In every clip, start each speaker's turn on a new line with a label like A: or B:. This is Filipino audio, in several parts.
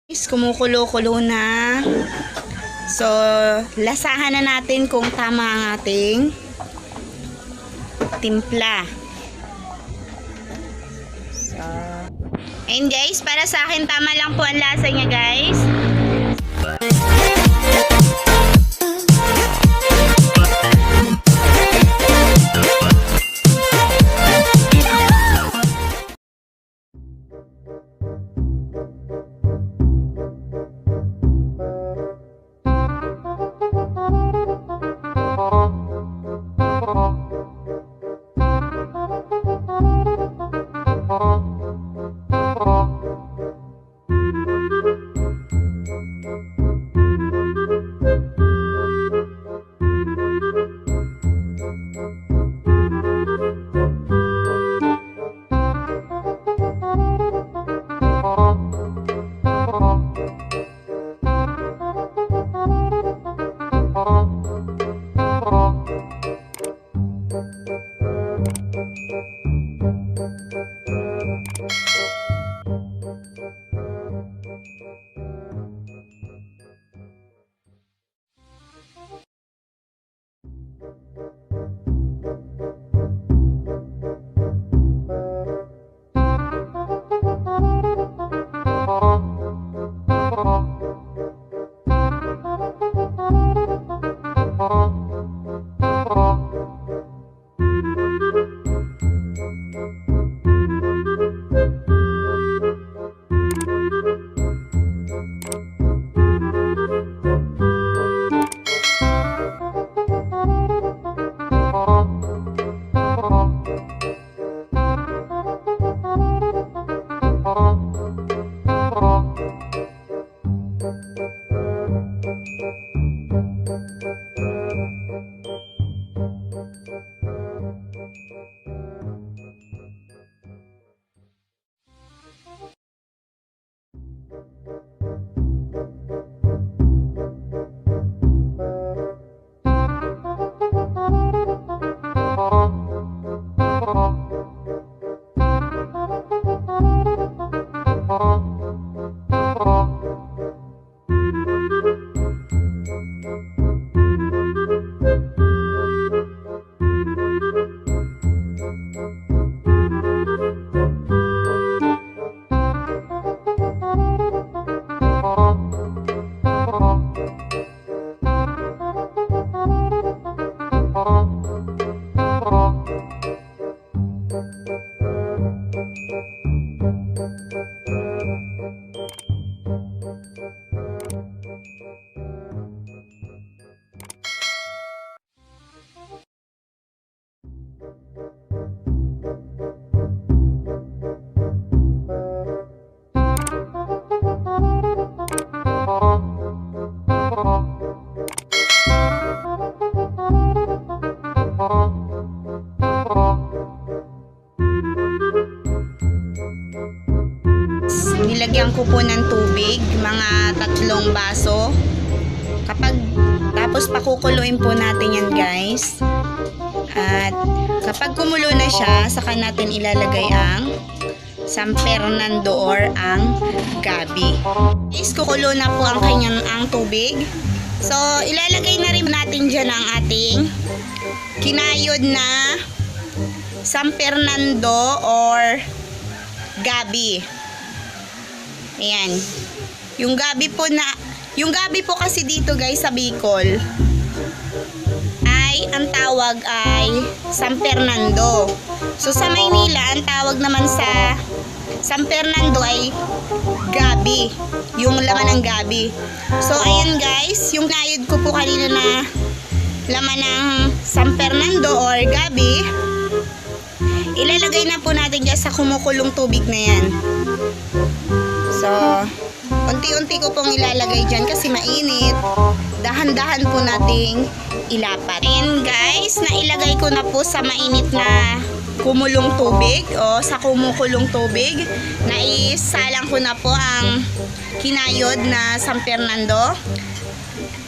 A: Kumukulo-kulo na. So, lasahan na natin kung tama ang ating timpla. So, and guys, para sa akin tama lang po ang lasa niya, guys. Nilagyan ko po ng tubig, mga 3 baso. Tapos pakukuluin po natin yan, guys. At kapag kumulo na siya, saka natin ilalagay ang San Fernando or ang gabi. Guys, kukulo na po ang tubig. So, ilalagay na rin natin dyan ang ating kinayod na San Fernando or gabi. Ayan. Yung gabi po kasi dito, guys, sa Bicol ay ang tawag ay San Fernando. So sa Maynila, ang tawag naman sa San Fernando ay gabi. Yung laman ng gabi. So ayan, guys, yung kinayod ko po kanina na laman ng San Fernando or gabi, ilalagay na po natin dyan sa kumukulong tubig na yan. So, unti-unti ko pong ilalagay dyan kasi mainit. Dahan-dahan po nating ilapat. And guys, nailagay ko na po sa mainit na kumulong tubig o sa kumukulong tubig. Naisalang ko na po ang kinayod na San Fernando.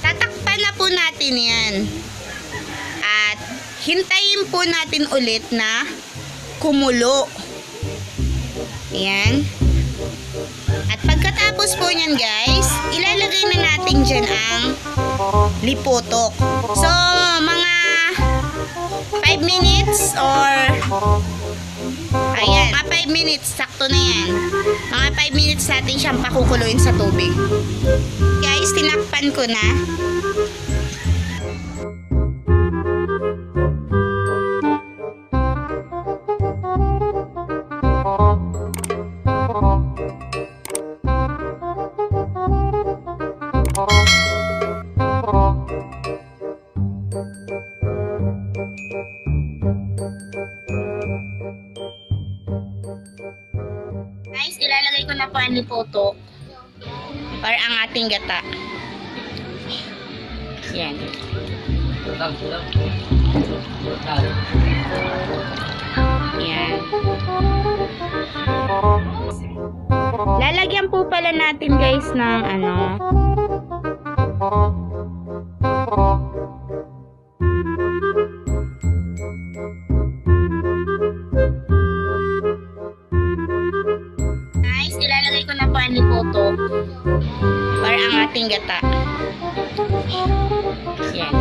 A: Tatakpan na po natin yan. At hintayin po natin ulit na kumulo. Ayan. At pagkatapos Pagkatapos po niyan guys, ilalagay na natin dyan ang lipotok. So, mga 5 minutes or ayan, mga 5 minutes, sakto na yan. Mga 5 minutes natin siyang pakukuluin sa tubig. Guys, tinakpan ko na. Guys, ilalagay ko na po ang lipotok para ang ating gata. Yan. Yan. Lalagyan po pala natin guys ng guys, ilalagay ko na po ang lipotok para ang ating gata. Yan.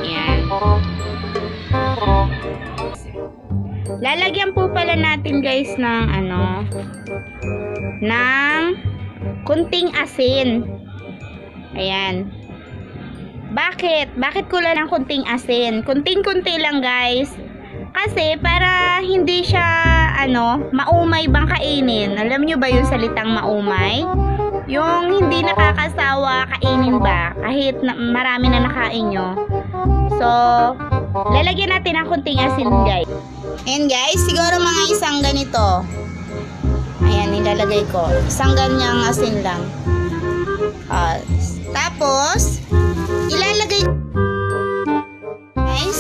A: Yan. Lalagyan po pala natin guys ng ng kunting asin. Ayan. Bakit? Bakit ko lang ng kunting asin? Kunting-kunti lang guys. Kasi para hindi siya maumay bang kainin. Alam nyo ba yung salitang maumay? Yung hindi nakakasawa kainin ba? Kahit marami na nakain nyo. So, lalagyan natin ng kunting asin guys. And guys, siguro mga isang ganito. Ayan, nilalagay ko. Isang ganyang asin lang. Tapos, ilalagay guys.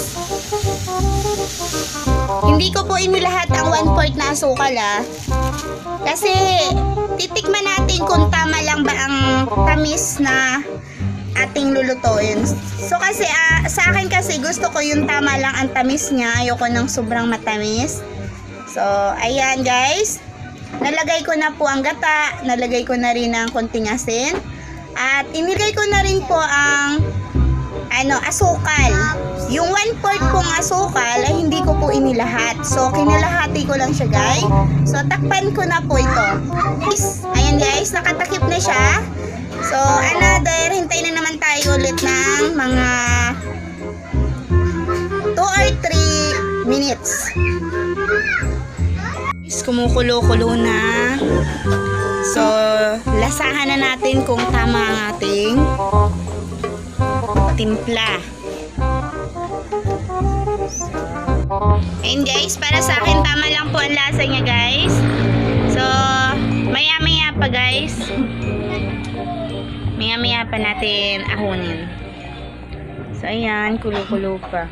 A: Hindi ko po inilahat ang 1/4 na asukal kasi titikman natin kung tama lang ba ang tamis na ating lulutuin. So kasi sa akin kasi gusto ko yung tama lang ang tamis niya. Ayoko ng sobrang matamis. So ayan guys. Nalagay ko na po ang gata. Nalagay ko na rin ang konting asin. At inilagay ko na rin po ang asukal. Yung 1/4 pong asukal ay hindi ko po inilahat. So, kinalahati ko lang siya, guys. So, takpan ko na po ito. Ayan, guys. Nakatakip na siya. So, hintay na naman tayo ulit ng mga 2 or 3 minutes. Kumukulo-kulo na. So, lasahan na natin kung tama ang ating timpla. And guys, para sa akin tama lang po ang lasa niya guys. So, maya-maya pa guys. Maya-maya pa natin ahunin. So, ayan, kulo-kulo pa.